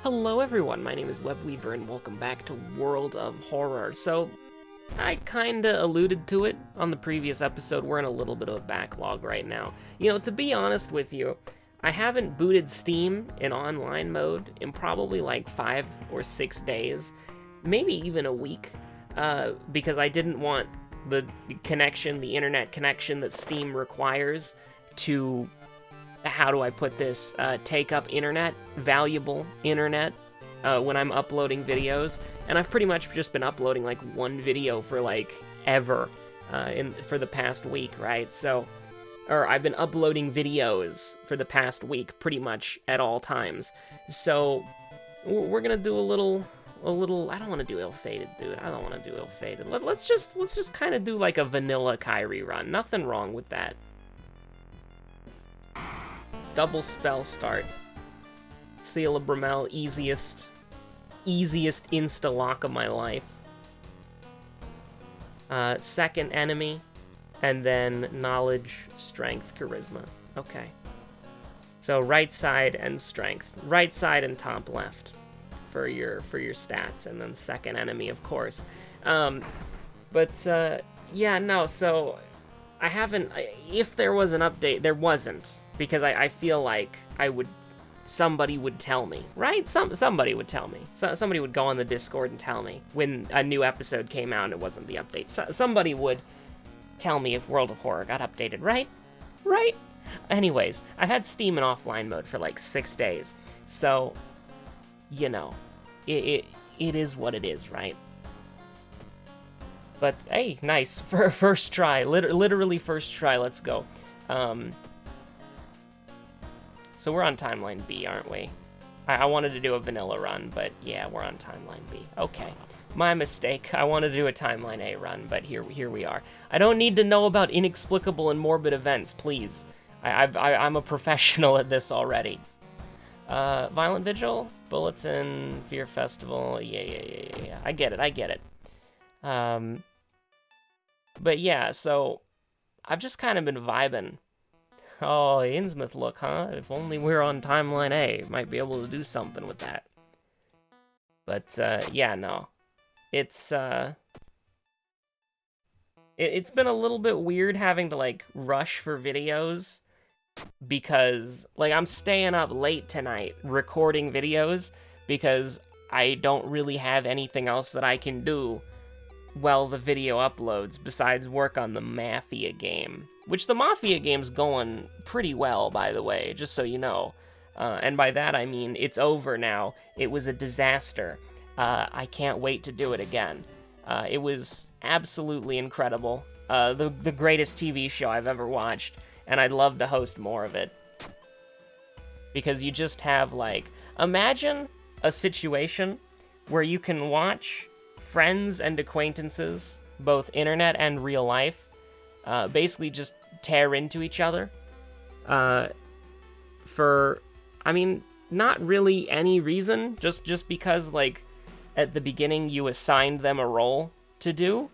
Hello everyone, my name is Webweaver and welcome back to World of Horror. So, I kinda alluded to it on the previous episode, we're in a little bit of a backlog right now. You know, to be honest with you, I haven't booted Steam in online mode in probably like 5 or 6 days, maybe even a week, because I didn't want the connection, the internet connection that Steam requires to, how do I put this, take up internet, valuable internet, when I'm uploading videos. And I've pretty much just been uploading like one video for like ever, for the past week, right? So, or I've been uploading videos for the past week pretty much at all times. So, we're gonna do a little, I don't want to do ill-fated, dude. I don't want to do ill-fated. Let's just kind of do like a vanilla Kyrie run. Nothing wrong with that. Double spell start. Seal of Bramel, easiest insta-lock of my life. Second enemy, and then knowledge, strength, charisma. Okay. So right side and strength. Right side and top left for your stats, and then second enemy, of course. Yeah, no, so I haven't, if there was an update, there wasn't. Because I feel like somebody would tell me, right? Somebody would tell me. Somebody would go on the Discord and tell me when a new episode came out and it wasn't the update. Somebody would tell me if World of Horror got updated, right? Right? Anyways, I've had Steam in offline mode for like 6 days. So, you know, it is what it is, right? But, hey, nice. First try. Literally first try. Let's go. So we're on Timeline B, aren't we? I wanted to do a vanilla run, but yeah, we're on Timeline B. Okay, my mistake. I wanted to do a Timeline A run, but here we are. I don't need to know about inexplicable and morbid events, please. I'm a professional at this already. Violent Vigil, Bulletin, Fear Festival, yeah. I get it. But yeah, so I've just kind of been vibing. Oh, Innsmouth look, huh? If only we're on Timeline A, might be able to do something with that. But, yeah, no. It's been a little bit weird having to, like, rush for videos, because, like, I'm staying up late tonight recording videos, because I don't really have anything else that I can do while the video uploads, besides work on the Mafia game. Which the Mafia game's going pretty well, by the way, just so you know. And by that I mean, it's over now. It was a disaster. I can't wait to do it again. It was absolutely incredible. The greatest TV show I've ever watched, and I'd love to host more of it. Because you just have, like, imagine a situation where you can watch friends and acquaintances, both internet and real life, basically just tear into each other, for, I mean, not really any reason, just because, like, at the beginning you assigned them a role to do,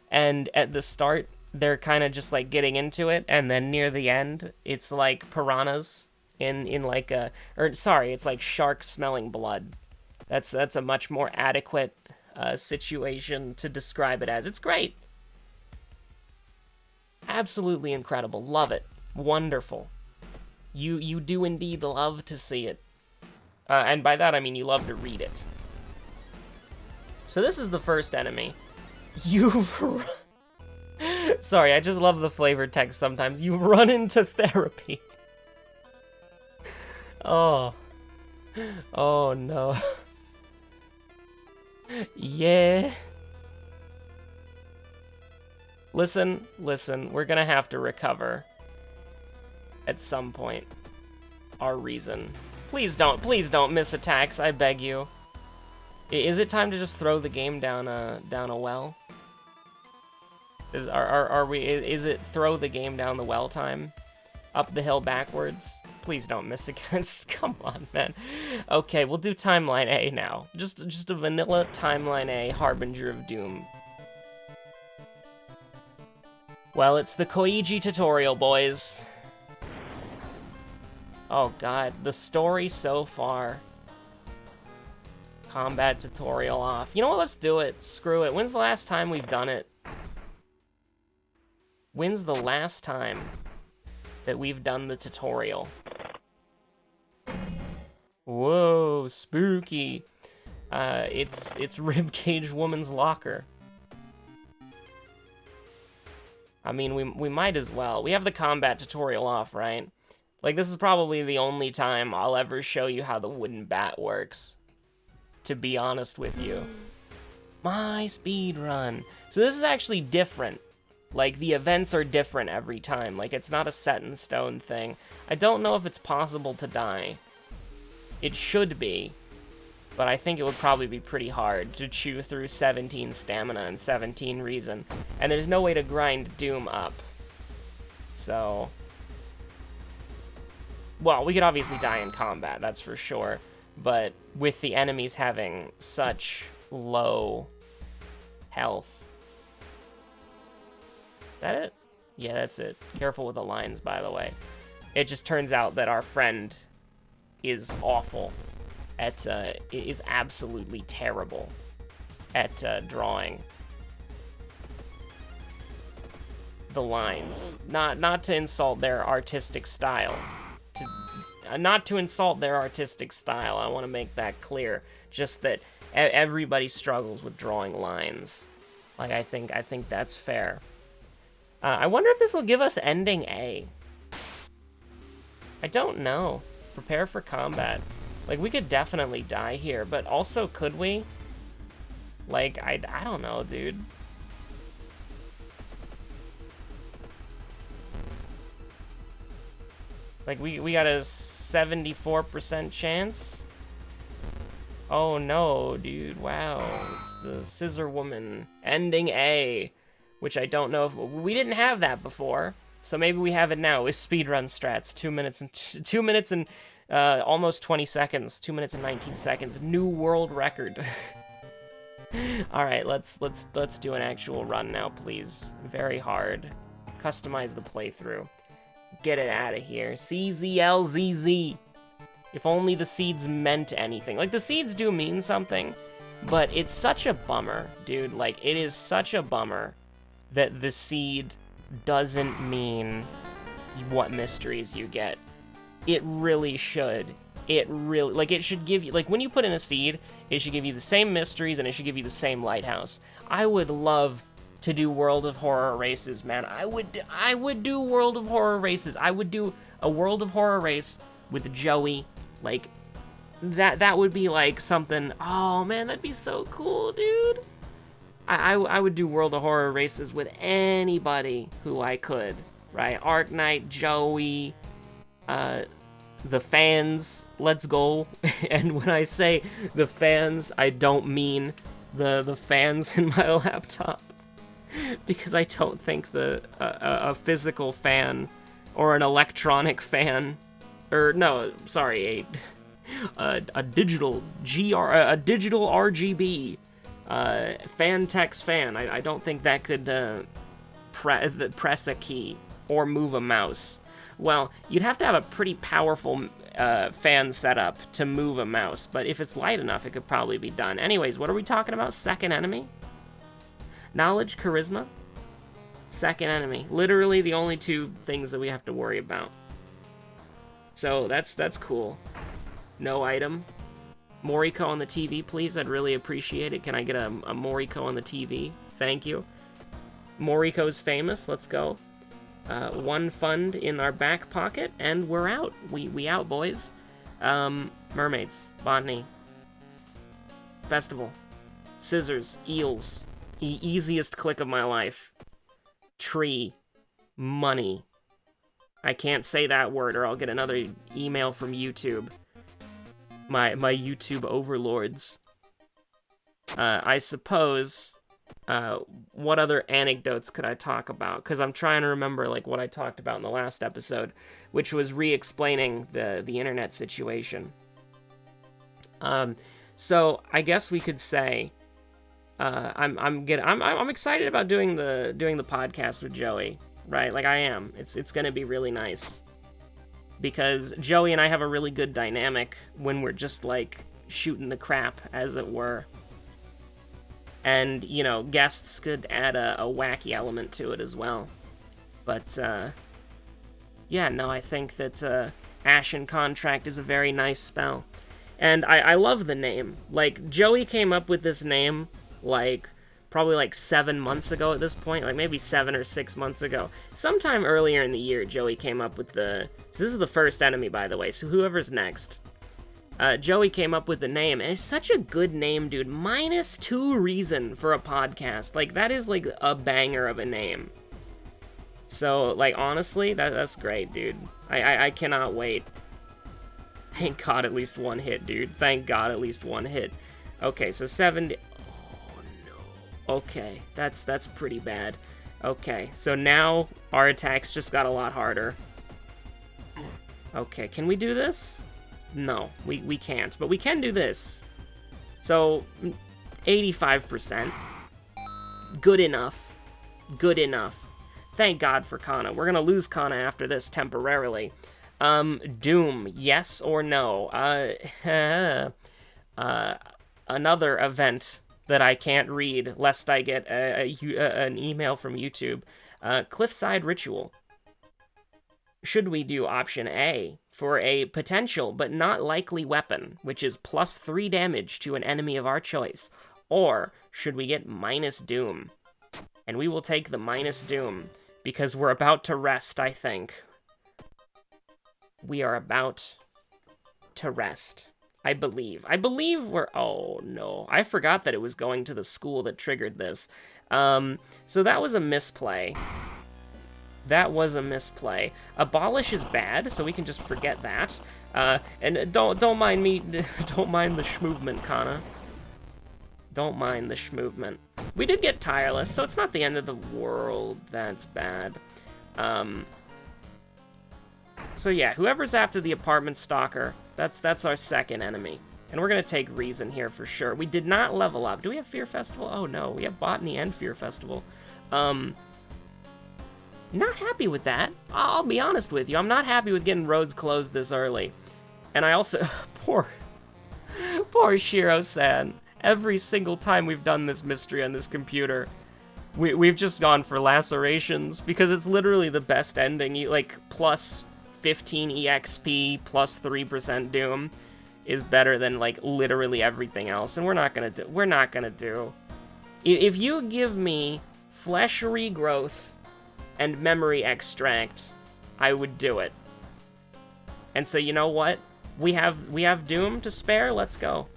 and at the start they're kind of just, like, getting into it, and then near the end it's like piranhas in like a, or sorry, it's like sharks smelling blood. That's a much more adequate situation to describe it as. It's great. Absolutely incredible. Love it. Wonderful. You do indeed love to see it. And by that I mean you love to read it. So this is the first enemy. You've... Sorry, I just love the flavor text sometimes. You've run into therapy. Oh. Oh no. Yeah. Listen, we're gonna have to recover at some point our reason. Please don't miss attacks, I beg you. Is it time to just throw the game down a well? Is it throw the game down the well time? Up the hill backwards? Please don't miss against, come on, man. Okay, we'll do Timeline A now. Just a vanilla Timeline A, Harbinger of Doom. Well, it's the Koiji tutorial, boys. Oh god, the story so far. combat tutorial off. You know what, let's do it. Screw it. When's the last time we've done it? When's the last time that we've done the tutorial? Whoa, spooky. It's Ribcage Woman's Locker. I mean, we might as well. We have the combat tutorial off, right? Like, this is probably the only time I'll ever show you how the wooden bat works, to be honest with you. My speed run. So this is actually different. Like, the events are different every time. Like, it's not a set-in-stone thing. I don't know if it's possible to die. It should be, but I think it would probably be pretty hard to chew through 17 stamina and 17 reason, and there's no way to grind Doom up. So, well, we could obviously die in combat, that's for sure, but with the enemies having such low health. Is that it? Yeah, that's it. Careful with the lines, by the way. It just turns out that our friend is awful at, is absolutely terrible at drawing the lines. Not to insult their artistic style. Not to insult their artistic style, I want to make that clear. Just that everybody struggles with drawing lines. Like, I think that's fair. I wonder if this will give us ending A. I don't know. Prepare for combat. Like, we could definitely die here, but also, could we? Like, I don't know, dude. Like, we got a 74% chance? Oh no, dude, wow. It's the Scissor Woman. Ending A. Which I don't know if... We didn't have that before. So maybe we have it now with speedrun strats. 2 minutes and almost 20 seconds. 2 minutes and 19 seconds. New world record. All right, let's do an actual run now, please. Very hard. Customize the playthrough. Get it out of here. CZLZZ. If only the seeds meant anything. Like, the seeds do mean something, but it's such a bummer, dude. Like, it is such a bummer that the seed doesn't mean what mysteries you get. It really should. It really, like, it should give you, like, when you put in a seed, it should give you the same mysteries and it should give you the same lighthouse. I would love to do World of Horror races, man. I would do World of Horror races. I would do a World of Horror race with Joey. Like, that would be like something, oh man, that'd be so cool, dude. I would do World of Horror races with anybody who I could, right? Arknight, Joey, the fans, let's go. And when I say the fans, I don't mean the fans in my laptop, because I don't think a physical fan or an electronic fan, or no, sorry, a digital RGB Fantex fan. I don't think that could press a key or move a mouse. Well, you'd have to have a pretty powerful fan setup to move a mouse, but if it's light enough, it could probably be done. Anyways, what are we talking about? Second enemy? Knowledge, charisma? Second enemy. Literally the only two things that we have to worry about. So that's cool. No item. Moriko on the TV, please. I'd really appreciate it. Can I get a Moriko on the TV? Thank you. Moriko's famous. Let's go. One fund in our back pocket, and we're out. We out, boys. Mermaids. Botany. Festival. Scissors. Eels. Easiest click of my life. Tree. Money. I can't say that word or I'll get another email from YouTube. My YouTube overlords. I suppose, what other anecdotes could I talk about? Because I'm trying to remember, like, what I talked about in the last episode, which was re-explaining the internet situation. So I guess we could say, I'm excited about doing the podcast with Joey, right? Like, I am. It's gonna be really nice. Because Joey and I have a really good dynamic when we're just, like, shooting the crap, as it were. And, you know, guests could add a wacky element to it as well. But, yeah, no, I think that Ashen Contract is a very nice spell. And I love the name. Like, Joey came up with this name, like, probably like 7 months ago at this point, like maybe 7 or 6 months ago. Sometime earlier in the year, Joey came up with the... So this is the first enemy, by the way, so whoever's next. Joey came up with the name, and it's such a good name, dude. -2 reason for a podcast. Like, that is, like, a banger of a name. So, like, honestly, that's great, dude. I cannot wait. Thank God at least one hit, dude. Thank God at least one hit. Okay, so 70... Oh, no. Okay, that's pretty bad. Okay, so now our attacks just got a lot harder. Okay, can we do this? No, we can't, but we can do this. So, 85%. Good enough. Good enough. Thank God for Kana. We're gonna lose Kana after this temporarily. Doom, yes or no? Another event that I can't read, lest I get an email from YouTube. Cliffside Ritual. Should we do option A for a potential but not likely weapon, which is +3 damage to an enemy of our choice? Or should we get -Doom? And we will take the -Doom, because we're about to rest, I think. We are about to rest. I believe. I believe we're... Oh, no. I forgot that it was going to the school that triggered this. So that was a misplay. That was a misplay. Abolish is bad, so we can just forget that. And don't mind me. Don't mind the schmovement, Kana. Don't mind the schmovement. We did get tireless, so it's not the end of the world. That's bad. So yeah, whoever's after the apartment stalker, that's our second enemy. And we're gonna take reason here for sure. We did not level up. Do we have Fear Festival? Oh no, we have Botany and Fear Festival. Not happy with that. I'll be honest with you. I'm not happy with getting roads closed this early. And I also... Poor Shiro-san. Every single time we've done this mystery on this computer, we've just gone for lacerations, because it's literally the best ending. Like, plus 15 EXP, plus 3% Doom is better than, like, literally everything else. And we're not gonna do. If you give me flesh regrowth and memory extract, I would do it. And so, you know what? We have Doom to spare. Let's go.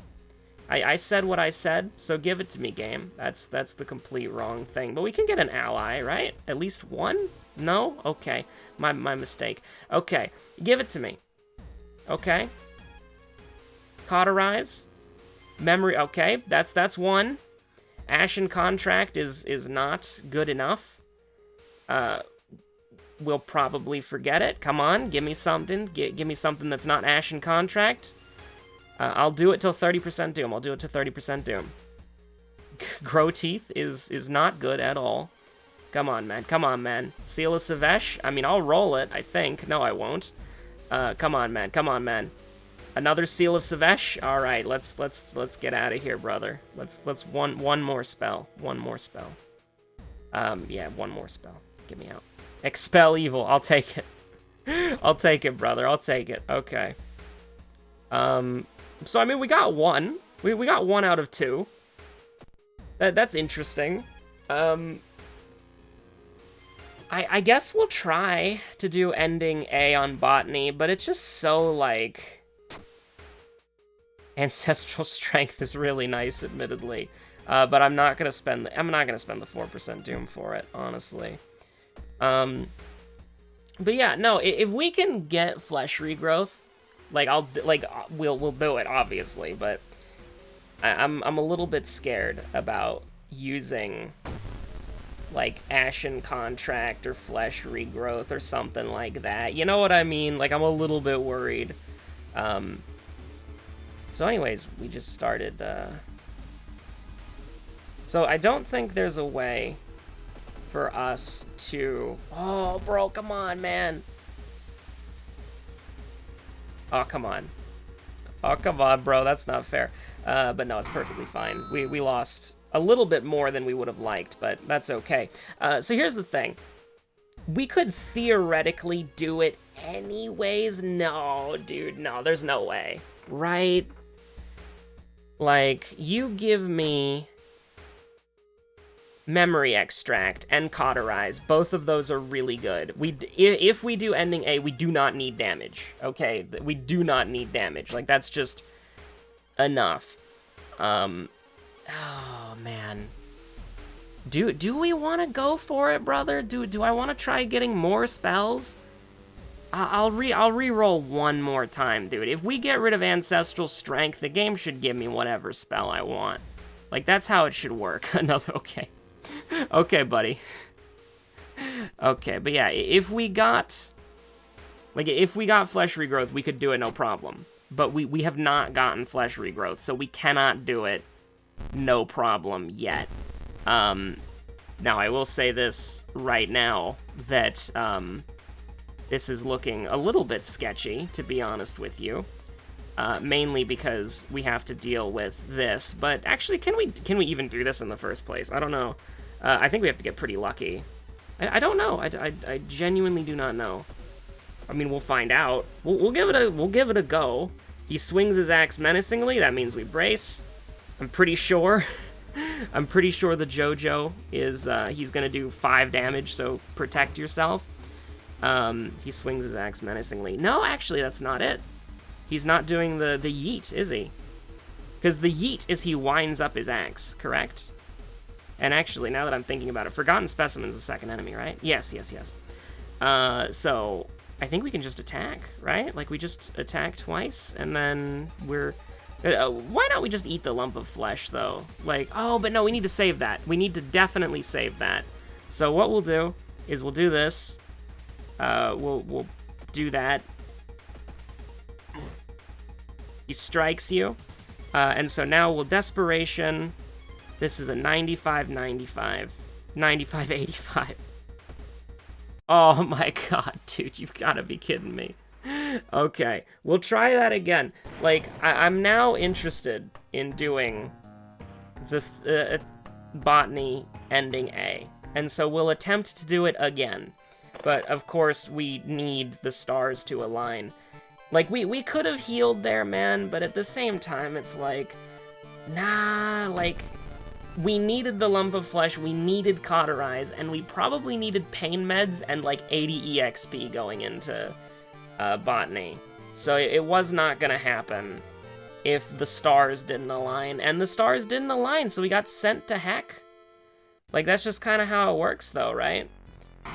I said what I said, so give it to me, game. That's the complete wrong thing. But we can get an ally, right? At least one? No? Okay. My mistake. Okay. Give it to me. Okay. Cauterize. Memory. Okay. That's one. Ashen Contract is not good enough. We'll probably forget it. Come on, give me something. Give me something that's not Ashen Contract. I'll do it till 30% Doom. I'll do it to 30% Doom. Grow Teeth is not good at all. Come on, man. Come on, man. Seal of Savesh. I mean, I'll roll it, I think. No, I won't. Come on, man. Come on, man. Another Seal of Savesh. All right, let's get out of here, brother. Let's one more spell. One more spell. Yeah, one more spell. Get me out. Expel evil. I'll take it. I'll take it, brother. I'll take it. Okay. So, I mean, we got one. We got 1 out of 2. That's interesting. I guess we'll try to do ending A on Botany, but it's just so, like... Ancestral Strength is really nice, admittedly. But I'm not gonna spend the 4% Doom for it, honestly. But yeah, no, if we can get flesh regrowth, we'll do it, obviously, but I'm a little bit scared about using, like, Ashen Contract or flesh regrowth or something like that. You know what I mean? Like, I'm a little bit worried. So anyways, we just started, So I don't think there's a way for us to... Oh, bro, come on, man. Oh, come on. Oh, come on, bro. That's not fair. But no, it's perfectly fine. We lost a little bit more than we would have liked, but that's okay. So here's the thing. We could theoretically do it anyways. No, dude, no, there's no way. Right? Like, you give me memory extract and cauterize. Both of those are really good. If we do ending A, we do not need damage. Okay, we do not need damage. Like, that's just enough. Oh man. Do we want to go for it, brother? Do I want to try getting more spells? I'll re-roll one more time, dude. If we get rid of Ancestral Strength, the game should give me whatever spell I want. Like, that's how it should work. Another, okay. Okay, buddy. Okay, but yeah, if we got Flesh Regrowth, we could do it no problem. But we have not gotten Flesh Regrowth, so we cannot do it no problem yet. Now, I will say this right now, that, this is looking a little bit sketchy, to be honest with you. Mainly because we have to deal with this. But actually, can we even do this in the first place? I don't know. I think we have to get pretty lucky. I don't know. I genuinely do not know. I mean, we'll find out. We'll give it a go. He swings his axe menacingly. That means we brace. I'm pretty sure. I'm pretty sure the JoJo is he's gonna do 5 damage. So protect yourself. He swings his axe menacingly. No, actually, that's not it. He's not doing the yeet, is he? Because the yeet is he winds up his axe, correct? And actually, now that I'm thinking about it, Forgotten Specimen's the second enemy, right? Yes. So, I think we can just attack, right? Like, we just attack twice, and then we're... why not we just eat the lump of flesh, though? Like, oh, but no, we need to save that. We need to definitely save that. So what we'll do is we'll do this. We'll do that. He strikes you. And so now we'll Desperation. This is a 95-95. 95-85. Oh my god, dude, you've got to be kidding me. Okay, we'll try that again. Like, I'm now interested in doing the Botany ending A. And so we'll attempt to do it again. But, of course, we need the stars to align. Like, we could have healed there, man, but at the same time, it's like, nah, like, we needed the lump of flesh, we needed Cauterize, and we probably needed pain meds and, like, 80 EXP going into Botany. So it was not gonna happen if the stars didn't align, and the stars didn't align, so we got sent to heck. Like, that's just kind of how it works, though, right?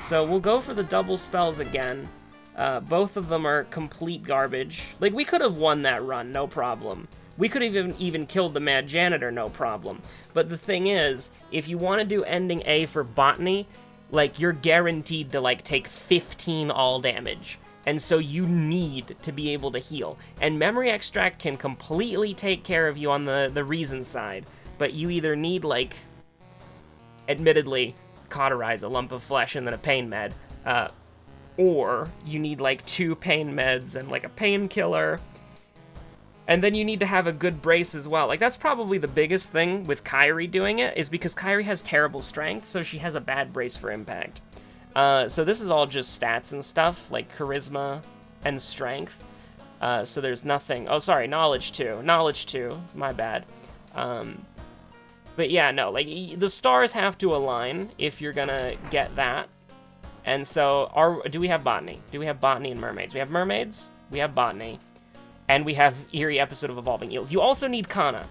So we'll go for the double spells again. Both of them are complete garbage. Like, we could have won that run, no problem. We could have even killed the Mad Janitor, no problem. But the thing is, if you want to do ending A for Botany, like, you're guaranteed to, like, take 15 all damage. And so you need to be able to heal. And Memory Extract can completely take care of you on the reason side. But you either need, like, admittedly, Cauterize, a lump of flesh, and then a pain med. Or you need, like, 2 pain meds and, like, a painkiller. And then you need to have a good brace as well. Like, that's probably the biggest thing with Kairi doing it, is because Kairi has terrible strength, so she has a bad brace for impact. So this is all just stats and stuff, like charisma and strength. So there's nothing... Oh, sorry, knowledge too. Knowledge too. My bad. But yeah, no, like, the stars have to align if you're gonna get that. And so, do we have Botany? Do we have Botany and Mermaids? We have Mermaids, we have Botany, and we have Eerie Episode of Evolving Eels. You also need Kana.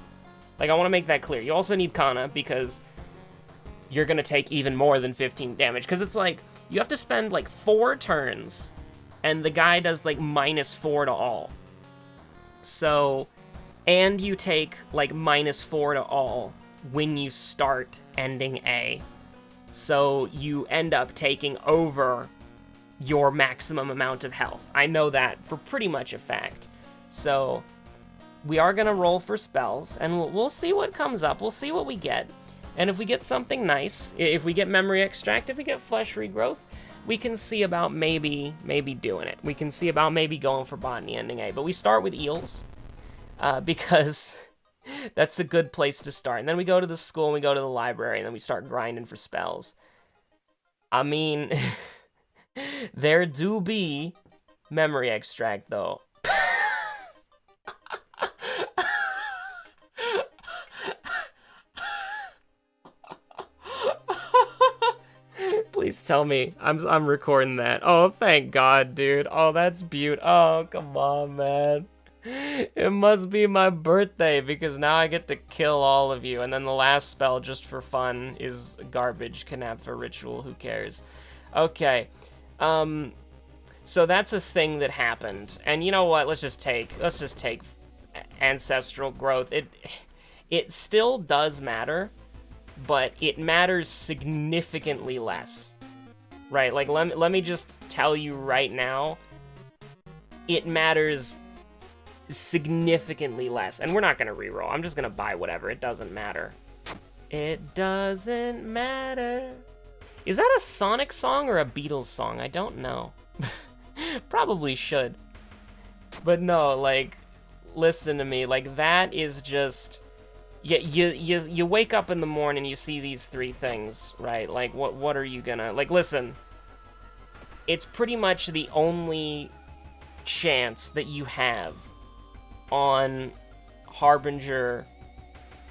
Like, I want to make that clear. You also need Kana because you're gonna take even more than 15 damage. Because it's like, you have to spend, like, 4 turns, and the guy does, like, -4 to all. So, and you take, like, -4 to all when you start ending A. So you end up taking over your maximum amount of health. I know that for pretty much a fact. So we are going to roll for spells, and we'll see what comes up. We'll see what we get. And if we get something nice, if we get Memory Extract, if we get Flesh Regrowth, we can see about maybe doing it. We can see about maybe going for Botany ending A. But we start with Eels. because that's a good place to start. And then we go to the school, and we go to the library, and then we start grinding for spells. I mean, there do be memory extract, though. Please tell me I'm recording that. Oh, thank God, dude. Oh, that's beautiful. Oh, come on, man. It must be my birthday because now I get to kill all of you. And then the last spell, just for fun, is garbage. Canap for ritual. Who cares? Okay. So that's a thing that happened. And you know what? Let's just take ancestral growth. It still does matter, but it matters significantly less. Right? Like, let me just tell you right now, it matters significantly less. And we're not going to reroll. I'm just going to buy whatever. It doesn't matter. It doesn't matter. Is that a Sonic song or a Beatles song? I don't know. Probably should. But no, like, listen to me. Like, that is just... You wake up in the morning, you see these three things, right? Like, what are you gonna... Like, listen. It's pretty much the only chance that you have on Harbinger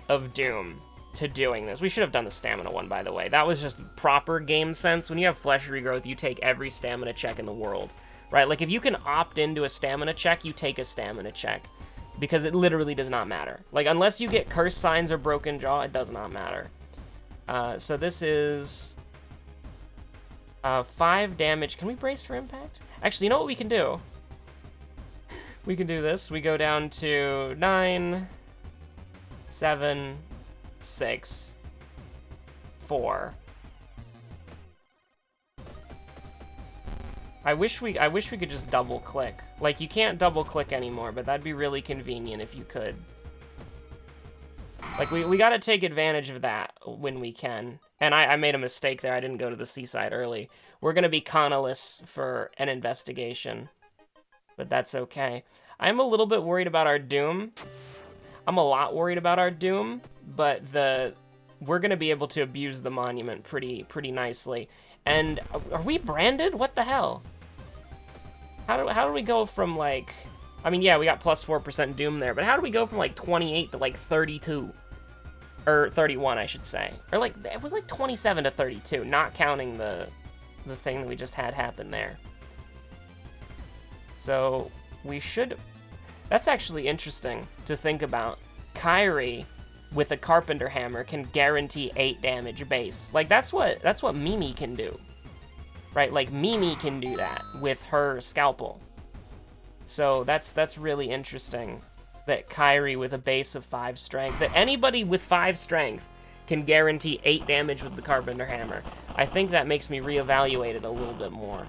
of Doom to doing this. We should have done the stamina one, by the way. That was just proper game sense. When you have flesh regrowth, you take every stamina check in the world, right? Like, if you can opt into a stamina check, you take a stamina check. Because it literally does not matter. Like, unless you get cursed signs or broken jaw, it does not matter. So this is 5 damage. Can we brace for impact? Actually, you know what we can do? We can do this. We go down to 9, 7, 6, 4. I wish we could just double click. Like, you can't double click anymore, but that'd be really convenient if you could. Like, we gotta take advantage of that when we can. And I made a mistake there. I didn't go to the seaside early. We're gonna be Connolus for an investigation. But that's okay. I'm a little bit worried about our Doom. I'm a lot worried about our Doom, but we're gonna be able to abuse the monument pretty nicely. And are we branded? What the hell? How do we go from, like... I mean, yeah, we got plus 4% Doom there, but how do we go from, like, 28 to, like, 32? Or 31, I should say. Or, like, it was, like, 27 to 32, not counting the thing that we just had happen there. So, we should... That's actually interesting to think about. Kyrie, with a Carpenter Hammer, can guarantee 8 damage base. Like, that's what Mimi can do. Right? Like, Mimi can do that with her Scalpel. So, that's really interesting. That Kyrie, with a base of 5 strength, that anybody with 5 strength can guarantee 8 damage with the Carpenter Hammer. I think that makes me reevaluate it a little bit more.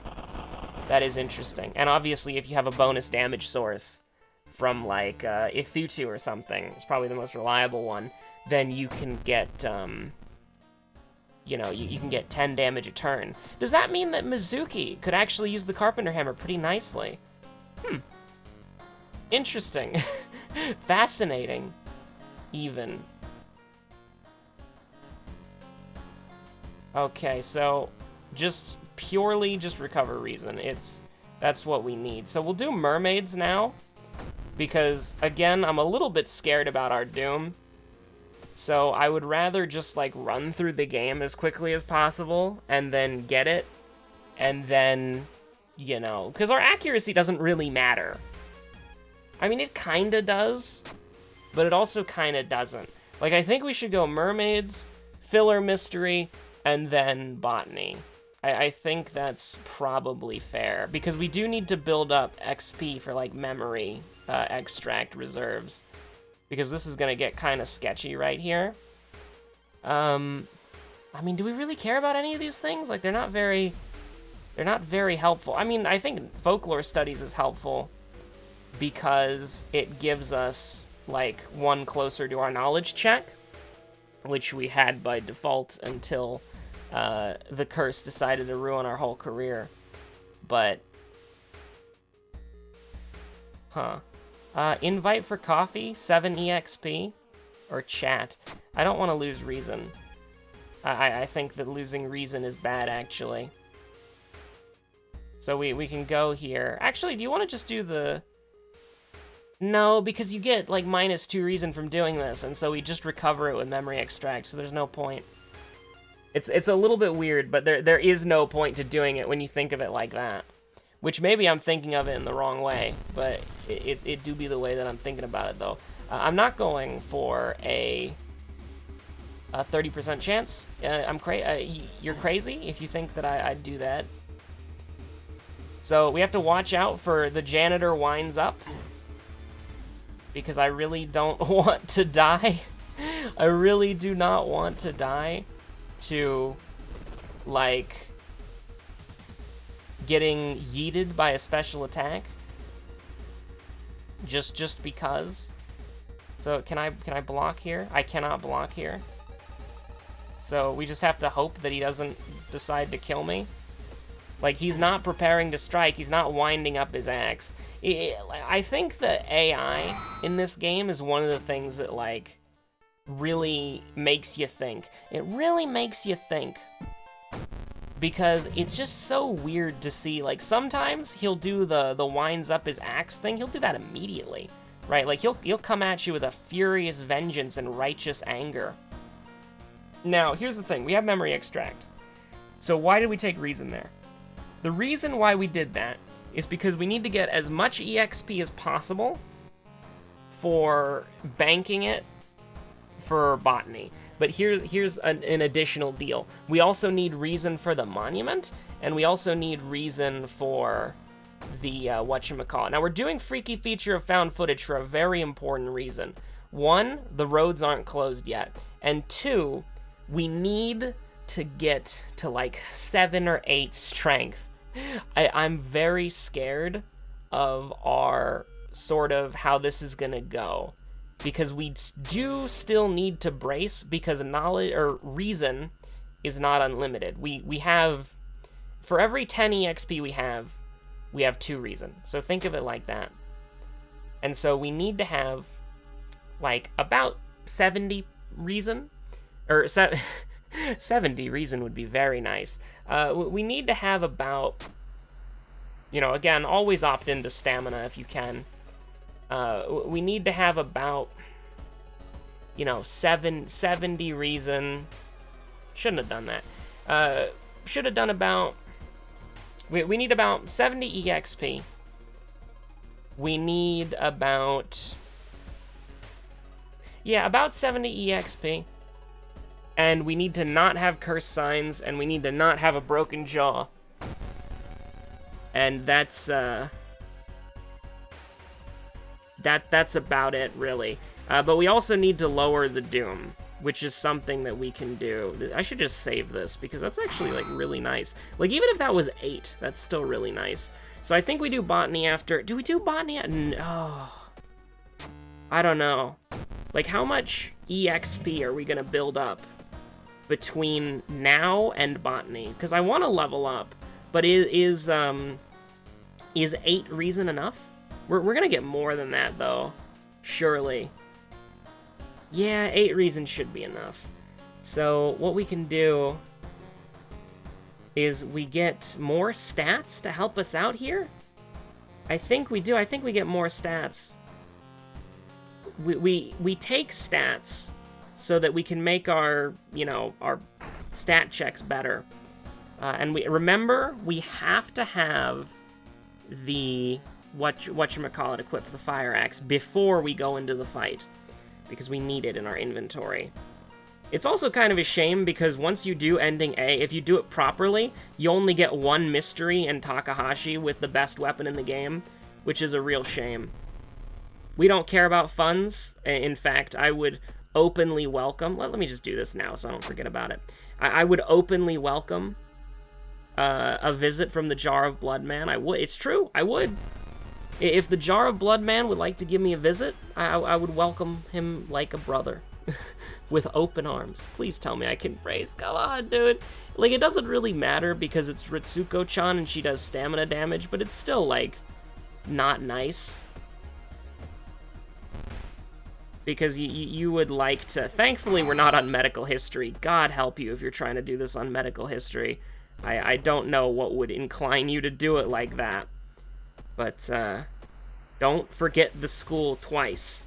That is interesting. And obviously, if you have a bonus damage source from, like, Ithutu or something, it's probably the most reliable one, then you can get, you know, you can get 10 damage a turn. Does that mean that Mizuki could actually use the Carpenter Hammer pretty nicely? Interesting. Fascinating, even. Okay, so just purely just recover reason. That's what we need. So we'll do mermaids now, because again, I'm a little bit scared about our Doom. So I would rather just, like, run through the game as quickly as possible and then get it, and then, you know, because our accuracy doesn't really matter. I mean, it kinda does, but it also kinda doesn't. Like, I think we should go mermaids, filler mystery, and then botany. I think that's probably fair, because we do need to build up XP for, like, memory extract reserves. Because this is gonna get kind of sketchy right here. I mean, do we really care about any of these things? Like, they're not very helpful. I mean, I think folklore studies is helpful because it gives us, like, 1 closer to our knowledge check, which we had by default until the curse decided to ruin our whole career. But, Invite for coffee, 7 EXP, or chat. I don't want to lose reason. I think that losing reason is bad, actually. So we can go here. Actually, do you want to just do the... No, because you get, like, -2 reason from doing this, and so we just recover it with memory extract, so there's no point. It's a little bit weird, but there is no point to doing it when you think of it like that. Which maybe I'm thinking of it in the wrong way, but it do be the way that I'm thinking about it, though. I'm not going for a 30% chance. You're crazy if you think that I'd do that. So we have to watch out for the janitor winds up, because I really don't want to die. I really do not want to die to, like, getting yeeted by a special attack. Just because. So can I block here? I cannot block here. So we just have to hope that he doesn't decide to kill me. Like, he's not preparing to strike. He's not winding up his axe. I think the AI in this game is one of the things that, like, really makes you think. It really makes you think. Because it's just so weird to see. Like, sometimes he'll do the winds up his axe thing. He'll do that immediately, right? Like, he'll come at you with a furious vengeance and righteous anger. Now, here's the thing. We have memory extract. So why did we take reason there? The reason why we did that is because we need to get as much EXP as possible for banking it for botany. But here's an additional deal. We also need reason for the monument, and we also need reason for the whatchamacallit. Now, we're doing Freaky Feature of Found Footage for a very important reason. 1, the roads aren't closed yet. And 2, we need to get to, like, 7 or 8 strength. I'm very scared of our sort of how this is gonna go, because we do still need to brace, because knowledge or reason is not unlimited. We have, for every 10 EXP we have 2 reason. So think of it like that. And so we need to have, like, about 70 reason, or 70 reason would be very nice. We need to have about, you know, again, always opt into stamina if you can. We need to have about, you know, 70 reason. Shouldn't have done that. Should have done about, we need about 70 EXP. We need about, yeah, about 70 EXP. And we need to not have cursed signs, and we need to not have a broken jaw. And that's about it, really. But we also need to lower the doom, which is something that we can do. I should just save this, because that's actually, like, really nice. Like, even if that was 8, that's still really nice. So I think we do botany after. Do we do botany? No. I don't know. Like, how much EXP are we gonna build up between now and botany? Because I want to level up, but is 8 reason enough? We're gonna get more than that, though, surely. Yeah, 8 reason should be enough. So what we can do is we get more stats to help us out here. I think we do. I think we get more stats. We take stats so that we can make our, you know, our stat checks better. And we remember, we have to have the whatchamacallit equip, the fire axe, before we go into the fight, because we need it in our inventory. It's also kind of a shame, because once you do ending A, if you do it properly, you only get 1 mystery and Takahashi with the best weapon in the game, which is a real shame. We don't care about funds. In fact, I would openly welcome, let me just do this now so I don't forget about it. I would openly welcome a visit from the Jar of Blood Man. I would. It's true, I would. If the Jar of Blood Man would like to give me a visit, I would welcome him like a brother. With open arms. Please tell me I can brace. Come on, dude. Like, it doesn't really matter because it's Ritsuko-chan and she does stamina damage, but it's still, like, not nice. because you would like to... Thankfully, we're not on medical history. God help you if you're trying to do this on medical history. I don't know what would incline you to do it like that. But, don't forget the school twice.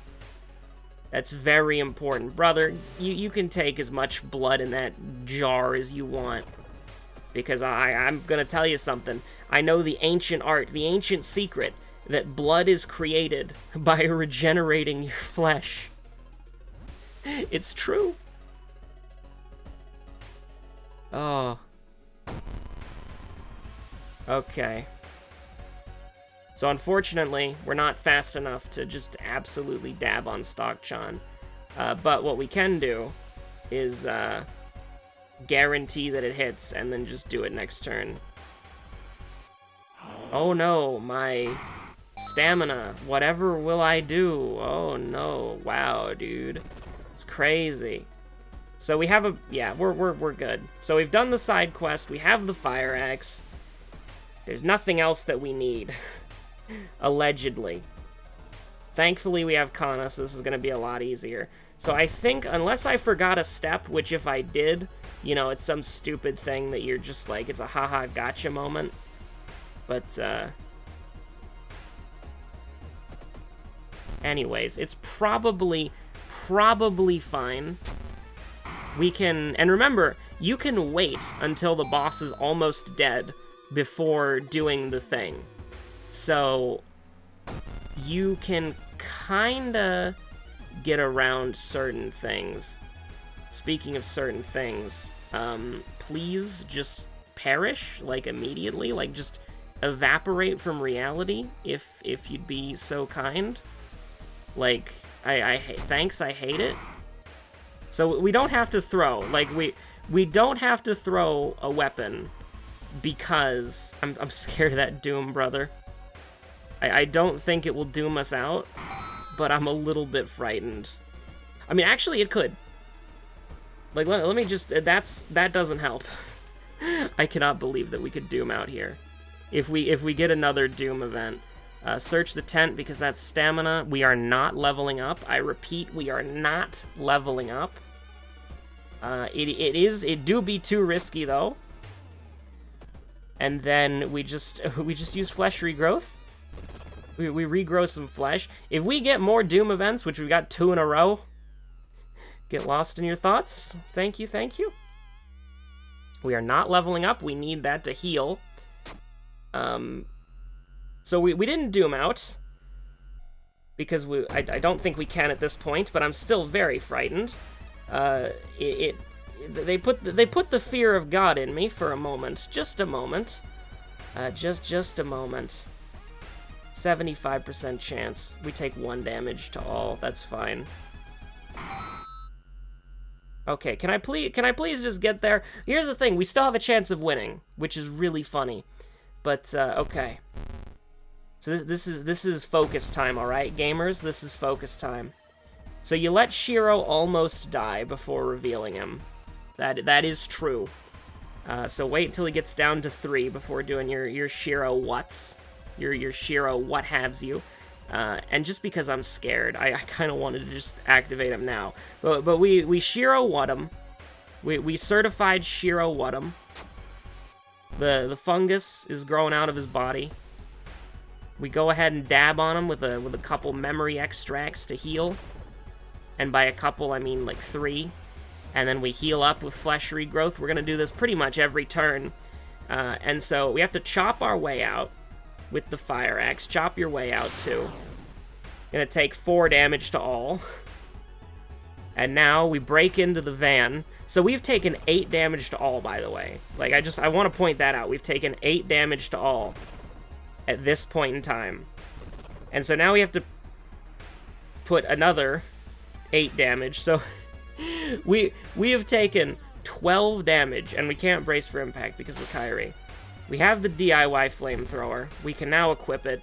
That's very important. Brother, you can take as much blood in that jar as you want. Because I'm gonna tell you something. I know the ancient art, the ancient secret, that blood is created by regenerating your flesh. It's true. Oh. Okay. So unfortunately, we're not fast enough to just absolutely dab on Stockchan. But what we can do is guarantee that it hits and then just do it next turn. Oh no, my stamina. Whatever will I do? Oh no. Wow, dude. It's crazy. So we have a... Yeah, we're good. So we've done the side quest. We have the fire axe. There's nothing else that we need. Allegedly. Thankfully, we have Kana, so this is going to be a lot easier. So I think, unless I forgot a step, which if I did, you know, it's some stupid thing that you're just like, it's a haha gotcha moment. But, anyways, it's probably fine. We can, and remember, you can wait until the boss is almost dead before doing the thing. So, you can kinda get around certain things. Speaking of certain things, please just perish, like, immediately. Like, just evaporate from reality, if you'd be so kind. Like, thanks, I hate it. So, we don't have to throw. Like, we don't have to throw a weapon, because I'm scared of that doom, brother. I don't think it will doom us out, but I'm a little bit frightened. I mean, actually, it could. Like, let me just... That doesn't help. I cannot believe that we could doom out here. If we get another doom event. Search the tent, because that's stamina. We are not leveling up. I repeat, we are not leveling up. It do be too risky, though. And then we just use flesh regrowth. We regrow some flesh. If we get more Doom events, which we got 2 in a row, get lost in your thoughts. Thank you, thank you. We are not leveling up. We need that to heal. So we didn't Doom out, because I don't think we can at this point, but I'm still very frightened. They put the fear of God in me for a moment. Just a moment. Just a moment. 75% chance. We take 1 damage to all. That's fine. Okay, can I please just get there? Here's the thing, we still have a chance of winning, which is really funny. But okay. So this is focus time, all right, gamers? This is focus time. So you let Shiro almost die before revealing him. That is true. So wait until he gets down to 3 before doing your Shiro whats. Your Shiro what-haves you. And just because I'm scared, I kind of wanted to just activate him now. But we Shiro what him. We certified Shiro what him. The fungus is growing out of his body. We go ahead and dab on him with a couple memory extracts to heal. And by a couple, I mean like 3. And then we heal up with flesh regrowth. We're going to do this pretty much every turn. And so we have to chop our way out with the fire axe. Chop your way out, too. Gonna take 4 damage to all. And now we break into the van. So we've taken 8 damage to all, by the way. Like, I want to point that out. We've taken 8 damage to all at this point in time. And so now we have to put another 8 damage. So we have taken 12 damage, and we can't brace for impact because we're Kairi. We have the DIY flamethrower. We can now equip it.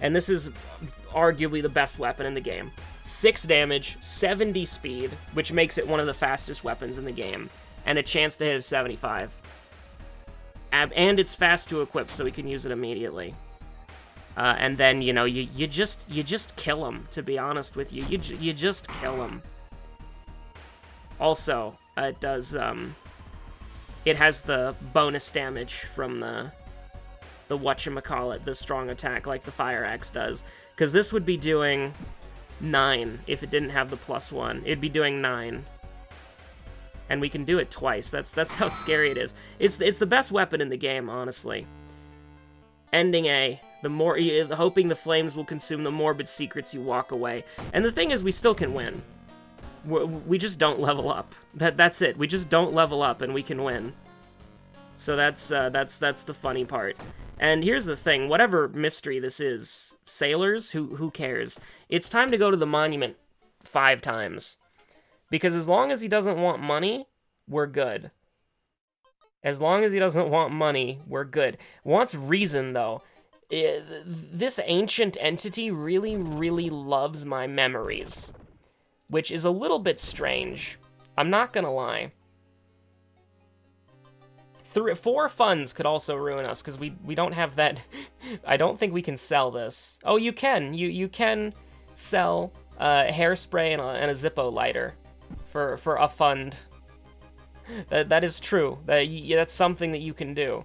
And this is arguably the best weapon in the game. 6 damage, 70 speed, which makes it one of the fastest weapons in the game. And a chance to hit a 75. And it's fast to equip, so we can use it immediately. And then, you know, you just kill him, to be honest with you. You just kill him. Also, it does, it has the bonus damage from the whatchamacallit, the strong attack, like the Fire Axe does. Because this would be doing 9 if it didn't have the +1. It'd be doing 9. And we can do it twice. That's how scary it is. It's the best weapon in the game, honestly. Ending A. The more, hoping the flames will consume the morbid secrets you walk away. And the thing is, we still can win. We just don't level up. That's it. We just don't level up, and we can win. So that's the funny part. And here's the thing: whatever mystery this is, sailors, who cares? It's time to go to the monument 5 times, because as long as he doesn't want money, we're good. As long as he doesn't want money, we're good. Wants reason, though. This ancient entity really, really loves my memories, which is a little bit strange. I'm not gonna lie. 4 funds could also ruin us, because we don't have that. I don't think we can sell this. Oh, you can. You can sell hairspray and a Zippo lighter for a fund. That is true. That's something that you can do.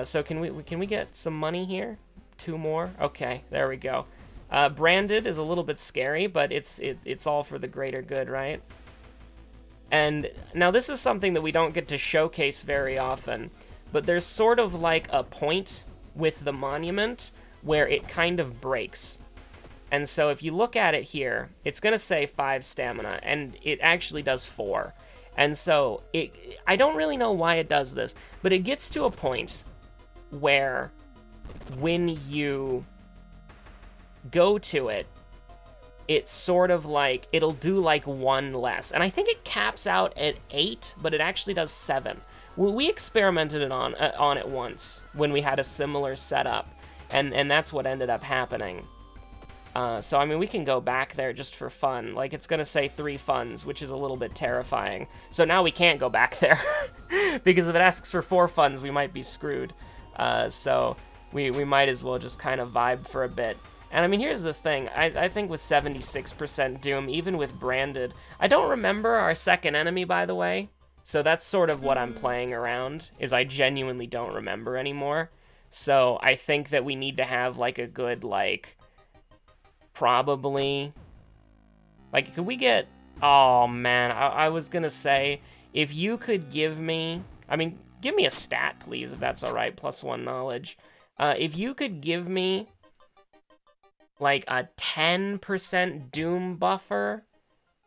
So can we get some money here? 2 more? Okay, there we go. Branded is a little bit scary, but it's all for the greater good, right? And now this is something that we don't get to showcase very often, but there's sort of like a point with the monument where it kind of breaks. And so if you look at it here, it's gonna say 5 stamina, and it actually does 4. And so I don't really know why it does this, but it gets to a point where when you go to it, it's sort of like, it'll do like 1 less. And I think it caps out at 8, but it actually does 7. Well, we experimented on it once when we had a similar setup, and that's what ended up happening. So, I mean, we can go back there just for fun. Like, it's gonna say 3 funds, which is a little bit terrifying. So now we can't go back there, because if it asks for 4 funds, we might be screwed. So we might as well just kind of vibe for a bit. And I mean, here's the thing. I think with 76% Doom, even with Branded, I don't remember our second enemy, by the way. So that's sort of what I'm playing around, is I genuinely don't remember anymore. So I think that we need to have, like, a good, like, probably, like, could we get, oh, man, I was gonna say, if you could give me, I mean, give me a stat, please, if that's all right, +1 knowledge. If you could give me, like, a 10% Doom buffer,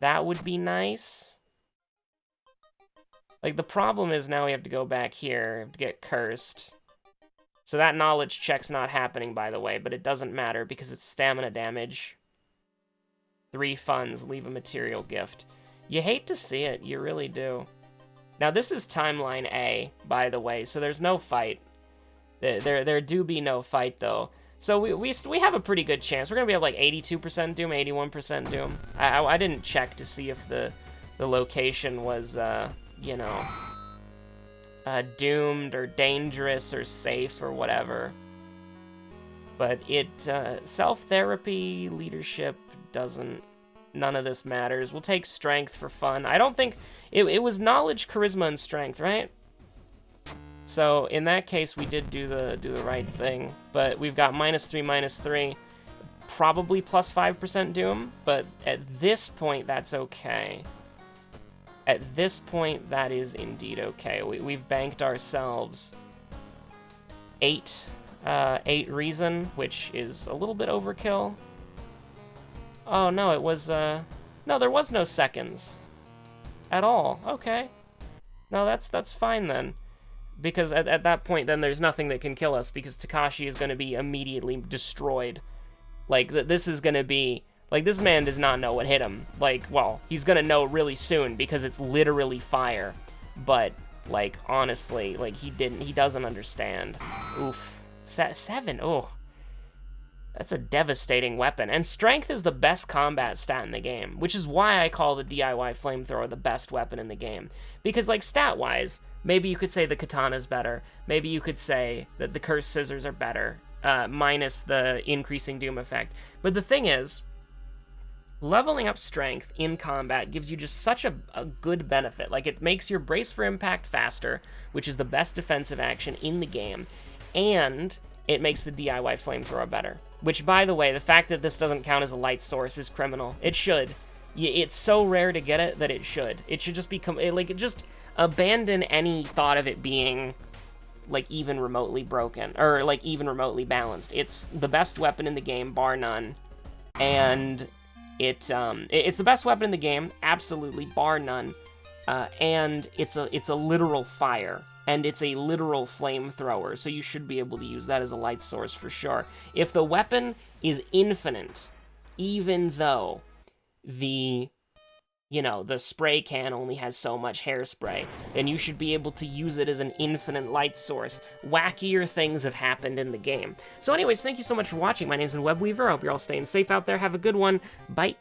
that would be nice. Like, the problem is now we have to go back here to get cursed. So that knowledge check's not happening, by the way, but it doesn't matter because it's stamina damage. 3 funds, leave a material gift. You hate to see it, you really do. Now, this is timeline A, by the way, so there's no fight. There do be no fight, though. So we have a pretty good chance. We're gonna be at like 82% Doom, 81% Doom. I didn't check to see if the location was, you know, doomed or dangerous or safe or whatever. But it, self-therapy, leadership, none of this matters. We'll take strength for fun. I don't think, it was knowledge, charisma, and strength, right? So in that case, we did do the right thing. But we've got -3, -3, probably +5% Doom, but at this point, that's okay. At this point, that is indeed okay. We've banked ourselves 8 reason, which is a little bit overkill. Oh, no, it was, no, there was no seconds at all. Okay. No, that's fine then. Because at that point, then there's nothing that can kill us, because Takashi is going to be immediately destroyed. Like, this is going to be... Like, this man does not know what hit him. Like, well, he's gonna know really soon because it's literally fire. But, like, honestly, like, he doesn't understand. Oof. 7, oh. That's a devastating weapon. And strength is the best combat stat in the game, which is why I call the DIY flamethrower the best weapon in the game. Because, like, stat-wise, maybe you could say the katana's better. Maybe you could say that the cursed scissors are better. minus the increasing doom effect. But the thing is, leveling up strength in combat gives you just such a good benefit. Like, it makes your brace for impact faster, which is the best defensive action in the game, and it makes the DIY flamethrower better. Which, by the way, the fact that this doesn't count as a light source is criminal. It should. It's so rare to get it that it should. It should just become, just abandon any thought of it being, like, even remotely broken, or, like, even remotely balanced. It's the best weapon in the game, bar none, and it's the best weapon in the game, absolutely, bar none, and it's a literal fire, and it's a literal flamethrower, so you should be able to use that as a light source for sure. If the weapon is infinite, even though the spray can only has so much hairspray, then you should be able to use it as an infinite light source. Wackier things have happened in the game. So anyways, thank you so much for watching. My name's Webweaver. I hope you're all staying safe out there. Have a good one. Bye.